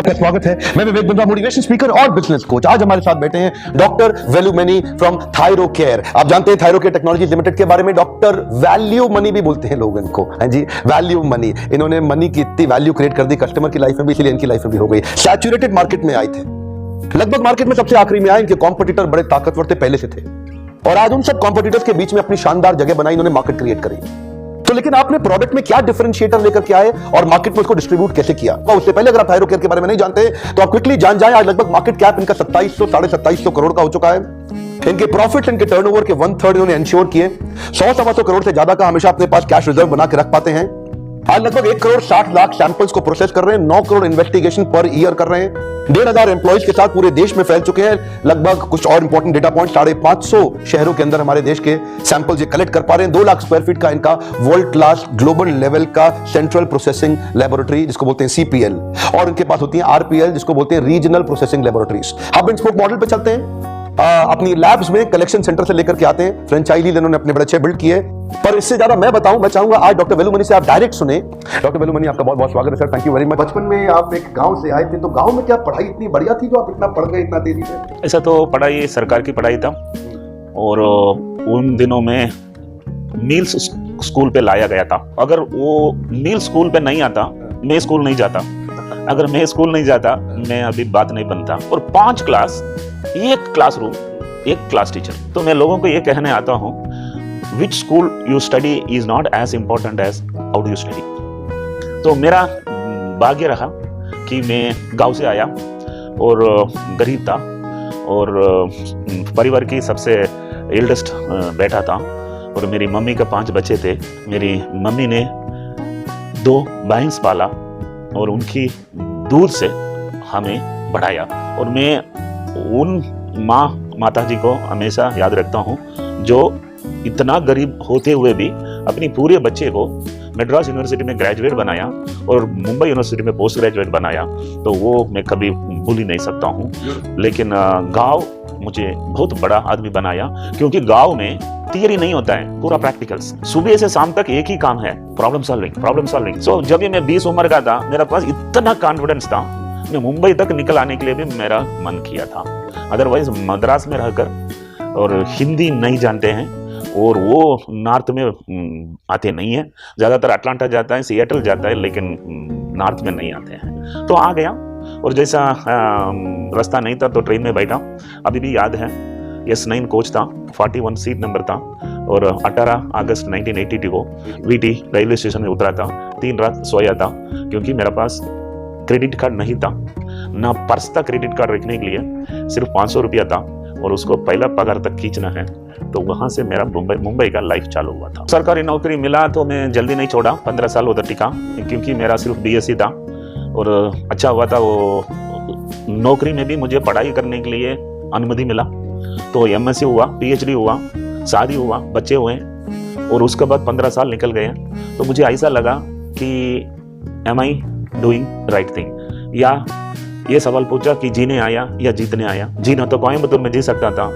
आपका स्वागत है। मैं विवेक बिंद्रा, मोटिवेशन स्पीकर और बिजनेस कोच। आज हमारे साथ बैठे हैं डॉक्टर वेलुमनी फ्रॉम थायरोकेयर। आप जानते हैं थायरोकेयर टेक्नोलॉजी लिमिटेड के बारे में। डॉक्टर वैल्यू मनी भी बोलते हैं लोग इनको, हाँ जी, वैल्यू मनी। इन्होंने मनी की इतनी वैल्यू क्रिएट कर दी कस्टमर की लाइफ में भी, इसलिए इनकी लाइफ में भी हो गई। सैचुरेटेड मार्केट में आए थे, लगभग मार्केट में सबसे आखिरी में आए। इनके कॉम्पिटिटर बड़े ताकतवर थे, पहले से थे, और आज उन सब कॉम्पिटिटर्स के बीच में अपनी शानदार जगह बनाई, इन्होंने मार्केट क्रिएट करी। तो लेकिन आपने प्रोडक्ट में क्या डिफरेंशिएटर लेकर के आए और मार्केट में उसको डिस्ट्रीब्यूट कैसे किया? उससे पहले अगर आप थायरोकेयर के बारे में नहीं जानते तो आप क्विकली जान जाएं। आज लगभग मार्केट कैप इनका 2700 साढ़े 2700 करोड़ का हो चुका है। इनके प्रॉफिट, इनके टर्नओवर के 1/3 इन्होंने एंश्योर किए। 100-125 करोड़ से ज्यादा का हमेशा अपने पास कैश रिजर्व बना के रख पाते हैं। आज लगभग 1 करोड़ 60 लाख सैंपल्स को प्रोसेस कर रहे हैं। 9 करोड़ इन्वेस्टिगेशन पर ईयर कर रहे हैं। 1,500 एम्प्लॉइज के साथ पूरे देश में फैल चुके हैं। लगभग कुछ और इंपॉर्टेंट डेटा पॉइंट, 550 शहरों के अंदर हमारे देश के सैंपल्स ये कलेक्ट कर पा रहे हैं। 2 लाख स्क्वायर फीट का इनका वर्ल्ड क्लास ग्लोबल लेवल का सेंट्रल प्रोसेसिंग लेबोरेटरी, जिसको बोलते हैं CPL, और इनके पास होती है RPL, जिसको बोलते हैं regional processing laboratories. Hub and spoke model पे चलते हैं। अपनी लैब्स में कलेक्शन सेंटर से लेकर के आते हैं। फ्रेंचाइजी इन्होंने अपने बड़े अच्छे बिल्ड किए। पर इससे ज्यादा मैं बताऊं, मैं चाहूंगा आज डॉक्टर वेलुमनी से आप डायरेक्ट सुने। डॉक्टर वेलुमनी, आपका बहुत बहुत स्वागत है sir, thank you very much. बचपन में आप एक गांव से आए थे, तो गांव में क्या पढ़ाई इतनी बढ़िया थी जो आप इतना पढ़ गए इतना तेजी से? ऐसा तो पढ़ाई सरकार की पढ़ाई था, और उन दिनों में मील्स स्कूल पे लाया गया था। अगर वो मील स्कूल पे नहीं आता, मैं स्कूल नहीं जाता। अगर मैं स्कूल नहीं जाता, मैं अभी बात नहीं बनता। और 5 क्लास, 1 क्लासरूम, 1 क्लास टीचर। तो मैं लोगों को ये कहने आता हूँ, which school you study is not as important as how do you study. तो मेरा भाग्य रहा कि मैं गांव से आया और गरीब था, और परिवार की सबसे एल्डेस्ट बेटा था, और मेरी मम्मी के 5 बच्चे थे। मेरी मम्मी ने 2 भैंस पाला और उनकी दूध से हमें बढ़ाया। और मैं उन माता जी को हमेशा याद रखता हूँ जो इतना गरीब होते हुए भी अपनी पूरे बच्चे को मद्रास यूनिवर्सिटी में ग्रेजुएट बनाया और मुंबई यूनिवर्सिटी में पोस्ट ग्रेजुएट बनाया। तो वो मैं कभी भूल ही नहीं सकता हूँ। लेकिन गांव मुझे बहुत बड़ा आदमी बनाया, क्योंकि गांव में थियरी नहीं होता है, पूरा प्रैक्टिकल्स। सुबह से शाम तक एक ही काम है, प्रॉब्लम सॉल्विंग। सो जब भी मैं 20 उम्र का था, मेरे पास इतना कॉन्फिडेंस था, मैं मुंबई तक निकल आने के लिए भी मेरा मन किया था। अदरवाइज मद्रास में रहकर, और हिंदी नहीं जानते हैं, और वो नॉर्थ में आते नहीं है। ज़्यादातर अटलांटा जाता है, सिएटल जाता है, लेकिन नॉर्थ में नहीं आते हैं। तो आ गया, और जैसा रास्ता नहीं था तो ट्रेन में बैठा। अभी भी याद है, S9 कोच था, 41 सीट नंबर था, और 18 अगस्त 1982 को VT रेलवे स्टेशन में उतरा था। 3 रात सोया था, क्योंकि मेरे पास क्रेडिट कार्ड नहीं था, ना पर्स था क्रेडिट कार्ड रखने के लिए। सिर्फ 500 रुपया था, और उसको पहला पगार तक खींचना है। तो वहां से मेरा मुंबई का लाइफ चालू हुआ था। सरकारी नौकरी मिला तो मैं जल्दी नहीं छोड़ा, 15 साल उधर टिका, क्योंकि मेरा सिर्फ BSc था, और अच्छा हुआ था। वो नौकरी में भी मुझे पढ़ाई करने के लिए अनुमति मिला। तो MSc हुआ, PhD हुआ, शादी हुआ, बच्चे हुए, और उसके बाद 15 साल निकल गए। तो मुझे ऐसा लगा कि am I doing right thing, या ये सवाल पूछा कि जीने आया या जीतने आया। जीना तो कोयम्बतूर में जी सकता था,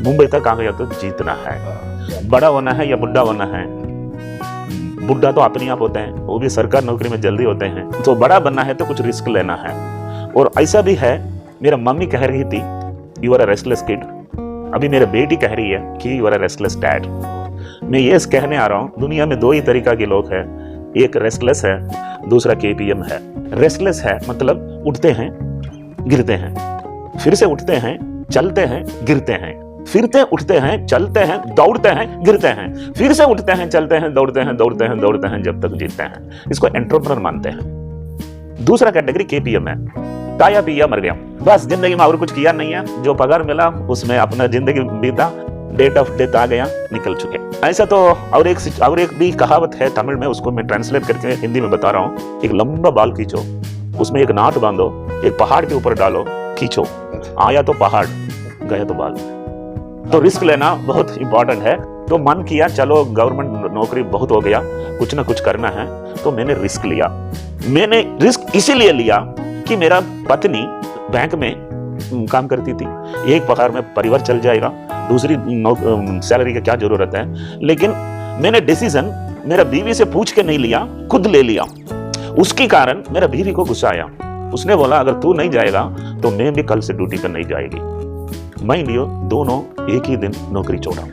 मुंबई तक आ गया तो जीतना है। बड़ा होना है या बुढ़ा होना है? बुढ़ा तो अपने आप होते हैं, वो भी सरकार नौकरी में जल्दी होते हैं। तो बड़ा बनना है तो कुछ रिस्क लेना है। और ऐसा भी है, मेरा मम्मी कह रही थी you are a restless kid. अभी मेरी बेटी कह रही है कि you are a restless dad. मैं ये कहने आ रहा हूँ, दुनिया में 2 ही तरीका के लोग हैं, एक रेस्टलेस है, दूसरा KPM है। रेस्टलेस है मतलब उठते हैं, गिरते हैं, फिर से उठते हैं, चलते हैं, गिरते हैं, फिरते उठते हैं, चलते हैं, दौड़ते हैं, गिरते हैं, फिर से उठते हैं, चलते हैं, दौड़ते हैं, दौड़ते हैं जब तक जीतते हैं। इसको एंटरप्रेन्योर मानते हैं। दूसरा कैटेगरी KPM है, खाया पिया मर गया, बस जिंदगी में और कुछ किया नहीं है, जो पगार मिला उसमें अपना जिंदगी बीता, डेट ऑफ डेथ आ गया, निकल चुके। ऐसा तो और एक भी कहावत है तमिल में, उसको मैं ट्रांसलेट करके हिंदी में बता रहा हूँ। एक लंबा बाल खींचो, उसमें एक नाट बांधो, एक पहाड़ के ऊपर डालो, खींचो, आया तो पहाड़, गया तो बाल। तो रिस्क लेना बहुत इंपॉर्टेंट है। तो मन किया चलो गवर्नमेंट नौकरी बहुत हो गया, कुछ ना कुछ करना है, तो मैंने रिस्क लिया। मैंने रिस्क इसीलिए लिया कि मेरा पत्नी बैंक में काम करती थी, एक पगार में परिवार चल जाएगा, दूसरी सैलरी की क्या जरूरत है। लेकिन मैंने डिसीजन मेरा बीवी से पूछ के नहीं लिया, खुद ले लिया। उसके कारण मेरा बीवी को गुस्सा आया उसने बोला अगर तू नहीं जाएगा तो मैं भी कल से ड्यूटी पर नहीं जाएगी। माइंड यू, दोनों एक ही दिन नौकरी छोड़ा।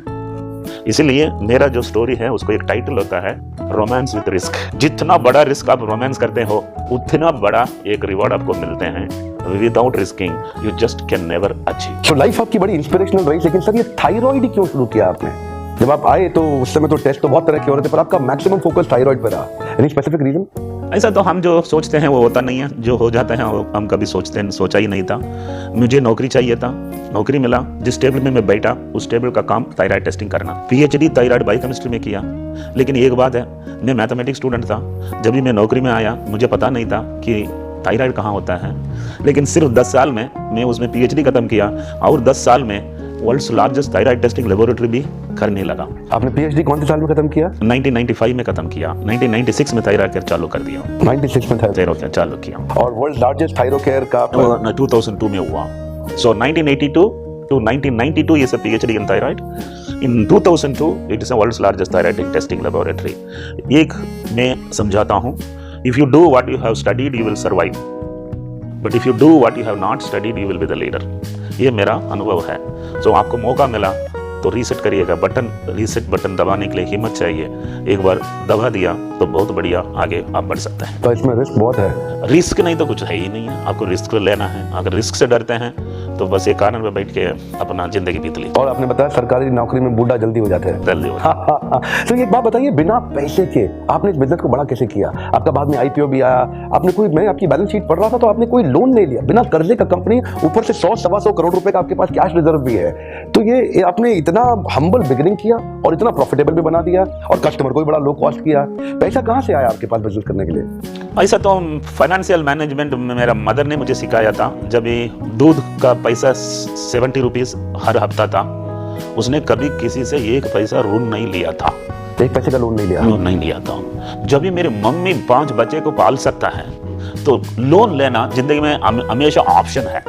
इसलिए मेरा जो स्टोरी है उसको एक टाइटल होता है रोमांस विद रिस्क। जितना बड़ा रिस्क आप रोमांस करते हो उतना बड़ा एक रिवॉर्ड आपको मिलते हैं। Without risking you just can never achieve. तो लाइफ आपकी बड़ी इंस्पिरेशनल रही, लेकिन सर ये थायराइड ही क्यों शुरू किया आपने? जब आप आए तो उस समय तो टेस्ट तो बहुत तरह के हो रहे थे, पर आपका मैक्सिमम फोकस थायराइड पर रहा। Any specific reason? ऐसा तो हम जो सोचते हैं वो होता नहीं है, जो हो जाता है वो हम कभी सोचा ही नहीं था। मुझे नौकरी चाहिए था, नौकरी मिला। जिस टेबल में मैं बैठा उस टेबल का काम थायराइड टेस्टिंग करना। पीएचडी थायराइड बायोकेमिस्ट्री में किया। लेकिन एक बात है, मैं मैथमेटिक्स स्टूडेंट था। जब भी मैं नौकरी में आया मुझे पता नहीं था कि थायराइड कहाँ होता है। लेकिन सिर्फ 10 साल में मैं उसमें पीएचडी खत्म किया और 10 साल में world's largest thyroid testing laboratory भी करने लगा। आपने पीएचडी कौन से साल में खत्म किया? 1995 में खत्म किया। 1996 में थायराइड केयर चालू कर दिया। 96 में थायराइड केयर चालू किया और वर्ल्ड लार्जेस्ट थायराइड केयर का 2002 में हुआ। So 1982 to 1992 is a PhD in thyroid. In 2002 it is the world's largest thyroid testing laboratory. एक मैं समझाता हूँ, if you do what you have studied you will survive, but if you do what you have not studied you will be the leader. ये मेरा अनुभव है। So आपको मौका मिला तो रीसेट करिएगा। रीसेट बटन दबाने के लिए हिम्मत चाहिए। एक बार दबा दिया तो बहुत बढ़िया आगे आप बढ़ सकते हैं। तो इसमें रिस्क बहुत है। रिस्क नहीं तो कुछ है ही नहीं है, आपको रिस्क लेना है। अगर रिस्क से डरते हैं तो बस एक कारण में बैठ के अपना जिंदगी बीत ली। और आपने बताया सरकारी नौकरी में बूढ़ा जल्दी हो जाते हैं। जल्दी हो। तो एक बात बताइए, बिना पैसे के आपने इस बिजनेस को बड़ा कैसे किया? आपका बाद में आईपीओ भी आया, आपने कोई, मैं आपकी बैलेंस शीट पढ़ रहा था तो आपने कोई लोन नहीं लिया, बिना कर्जे का कंपनी, ऊपर से 100-125 करोड़ रुपए का आपके पास कैश रिजर्व भी है। तो ये आपने इतना हम्बल बिगिनिंग किया और इतना प्रॉफिटेबल भी बना दिया और कस्टमर को भी बड़ा लो कॉस्ट किया। पैसा कहाँ से आया आपके पास बिजनेस करने के लिए? ऐसा तो फाइनेंशियल मैनेजमेंट मेरा मदर ने मुझे सिखाया था। जब ये दूध का पैसा 70 रुपीज हर हफ्ता था, उसने कभी किसी से 1 पैसा ऋण नहीं लिया था। 1 पैसे का लोन नहीं लिया था। जब भी मेरी मम्मी 5 बच्चे को पाल सकता है तो लोन लेना जिंदगी में हमेशा ऑप्शन है।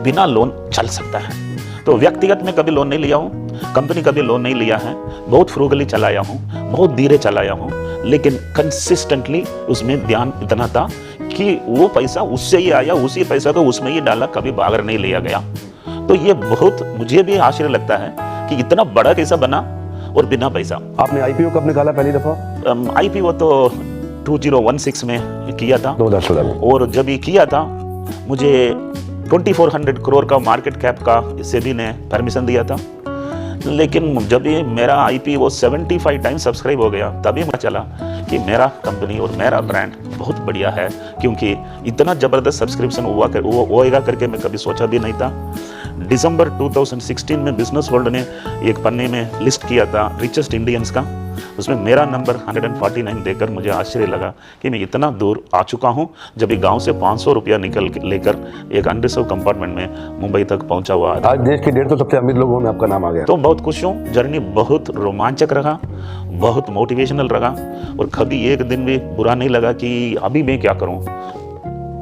बिना लोन चल सकता है। तो व्यक्तिगत में कभी लोन नहीं लिया हूँ, कंपनी कभी लोन नहीं लिया है। बहुत फ्रूगली चलाया हूँ, बहुत धीरे चलाया हूँ, लेकिन कंसिस्टेंटली उसमें ध्यान इतना था कि वो पैसा उससे ही आया, उसी पैसा को उसमें ही डाला, कभी बाहर नहीं लिया गया। तो ये बहुत मुझे भी आश्चर्य लगता है कि इतना बड़ा कैसा बना और बिना पैसा। आपने आईपीओ कब निकाला पहली दफा? आईपीओ तो 2016 में किया था, 2016 में। और जब ये किया था मुझे 2400 करोड़ का मार्केट कैप का सेबी ने परमिशन दिया था। लेकिन जब ये मेरा आईपीओ 75 टाइम सब्सक्राइब हो गया तभी पता चला कि मेरा कंपनी और मेरा ब्रांड बहुत बढ़िया है, क्योंकि इतना ज़बरदस्त सब्सक्रिप्शन होएगा करके मैं कभी सोचा भी नहीं था। दिसंबर 2016 में बिजनेस वर्ल्ड ने एक पन्ने में लिस्ट किया था रिचेस्ट इंडियंस का, उसमें मेरा नंबर 149 देकर मुझे आश्चर्य लगा कि मैं इतना दूर आ चुका हूँ। जब ये गांव से 500 रुपया लेकर एक अनरिजर्व कंपार्टमेंट में मुंबई तक पहुंचा हुआ था। आज देश के 150 सबसे अमीर लोगों में आपका नाम आ गया। तो बहुत खुश हूँ। जर्नी बहुत रोमांचक रहा, बहुत मोटिवेशनल रहा, और कभी एक दिन भी बुरा नहीं लगा कि अभी मैं क्या करूँ।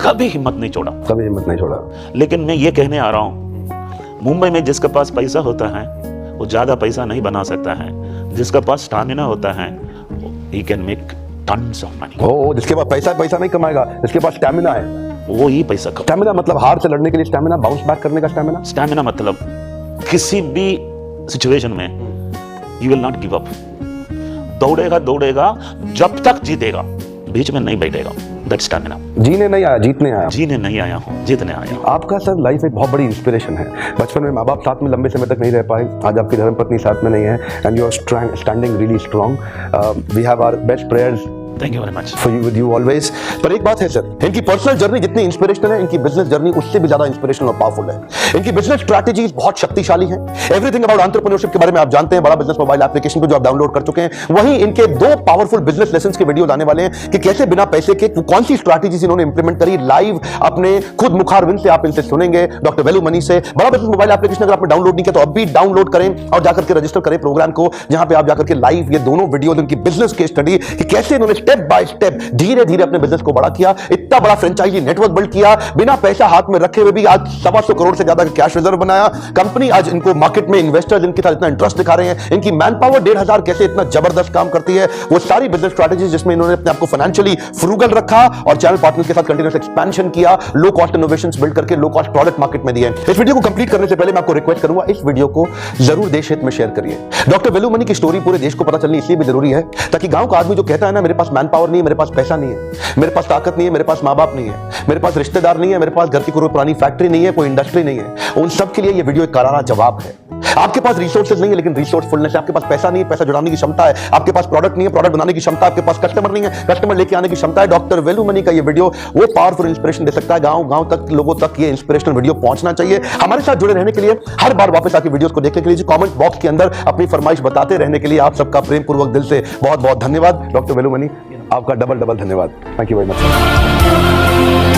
कभी हिम्मत नहीं छोड़ा। लेकिन मैं ये कहने आ रहा हूँ, मुंबई में जिसके पास पैसा होता है वो ज़्यादा पैसा नहीं बना सकता है। जिसका पास स्टैमिना होता है he can make tons of money। जिसके पास पैसा नहीं कमाएगा, जिसके पास स्टैमिना है वो ही पैसा कमाएगा। स्टैमिना मतलब हार से लड़ने के लिए स्टैमिना, बाउंस बैक करने का स्टैमिना। स्टैमिना मतलब किसी भी सिचुएशन में you will not give up। दौड़ेगा जब तक जीतेगा, बीच में नहीं बैठेगा। That's stamina. जीने नहीं आया, जीतने आया हूँ, जीतने आया। आपका सर लाइफ एक बहुत बड़ी इंस्पिरेशन है। बचपन में माँ बाप साथ में लंबे समय तक नहीं रह पाए, आज आपकी धर्मपत्नी साथ में नहीं है, and you are standing really strong. We have our best prayers thank you very much for you, with you always. पर एक बात है सर, इनकी पर्सनल जर्नी जितनी इंस्पिरेशनल है, इनकी बिजनेस जर्नी उससे भी ज्यादा इंस्पिरेशनल और पावरफुल है। इनकी बिजनेस स्ट्रैटेजीज बहुत शक्तिशाली हैं। एवरीथिंग अबाउट एंटरप्रेन्योरशिप के बारे में आप जानते हैं, बड़ा बिजनेस मोबाइल एप्लीकेशन पे जो आप डाउनलोड कर चुके हैं। वहीं इनके 2 पावरफुल बिजनेस लेसन्स के वीडियोस आने वाले हैं कि कैसे बिना पैसे के कौन सी स्ट्रैटेजीज इन्होंने इंप्लीमेंट करी। लाइव अपने खुद मुखारबिन से आप इनसे सुनेंगे, डॉक्टर वैल्यू मनी से। बड़ा बिजनेस मोबाइल एप्लीकेशन अगर आपने डाउनलोड नहीं किया तो अभी डाउनलोड करें और जाकर के रजिस्टर करें प्रोग्राम को, जहां पे आप जाकर के लाइव ये दोनों वीडियोस, इनकी बिजनेस केस स्टडी कि कैसे इन्होंने स्टेप बाय स्टेप धीरे धीरे अपने बिजनेस को बड़ा किया, इतना बड़ा फ्रेंचाइजी नेटवर्क बिल्ड किया, बिना पैसा हाथ में रखे हुए भी आज 125 करोड़ से ज्यादा का कैश रिजर्व बनाया। कंपनी आज इनको मार्केट में इन्वेस्टर्स इनके साथ इतना इंटरेस्ट दिखा रहे हैं, इनकी मैन पावर 1500 कैसे इतना जबरदस्त काम करती है, वो सारी बिजनेस स्ट्रैटेजी जिसमें इन्होंने अपने आपको फाइनेंशियली फ्रूगल रखा और चैनल पार्टनर के साथ कंटिन्यूअस एक्सपेंशन किया, लो कॉस्ट इनोवेशंस बिल्ड करके लो कॉस्ट प्रोडक्ट मार्केट में दिए। इस वीडियो को कंप्लीट करने से पहले मैं आपको रिक्वेस्ट करूंगा, इस वीडियो को जरूर देश हित में शेयर करिए। डॉक्टर वैल्यू मनी की स्टोरी पूरे देश को पता चलनी इसलिए भी जरूरी है ताकि गांव का आदमी जो कहता है ना मेरे पास मैन पावर नहीं है, मेरे पास पैसा नहीं है, मेरे पास ताकत नहीं है, मेरे पास माँ बाप नहीं है, मेरे पास रिश्तेदार नहीं है, मेरे पास घर की कोई पुरानी फैक्ट्री नहीं है, कोई इंडस्ट्री नहीं है, उन सब के लिए ये वीडियो एक करारा जवाब है। आपके पास रिसोर्सेज नहीं है लेकिन रिसोर्सफुलनेस है, आपके पास पैसा नहीं है, पैसा जुटाने की क्षमता है, आपके पास प्रोडक्ट नहीं है, प्रोडक्ट बनाने की क्षमता, आपके पास कस्टमर नहीं है, कस्टमर लेके आने की क्षमता है। डॉक्टर वैल्यू मनी का ये वीडियो वो पावरफुल इंस्पिरेशन दे सकता है। गांव तक लोगों तक ये इंस्पिरेशनल वीडियो पहुंचना चाहिए। हमारे साथ जुड़े रहने के लिए, हर बार वापस आके वीडियोस को देखने के लिए, कमेंट बॉक्स के अंदर अपनी फरमाइश बताते रहने के लिए आप सबका प्रेम पूर्वक दिल से बहुत बहुत धन्यवाद। डॉक्टर वैल्यू मनी आपका डबल धन्यवाद। Thank you very much.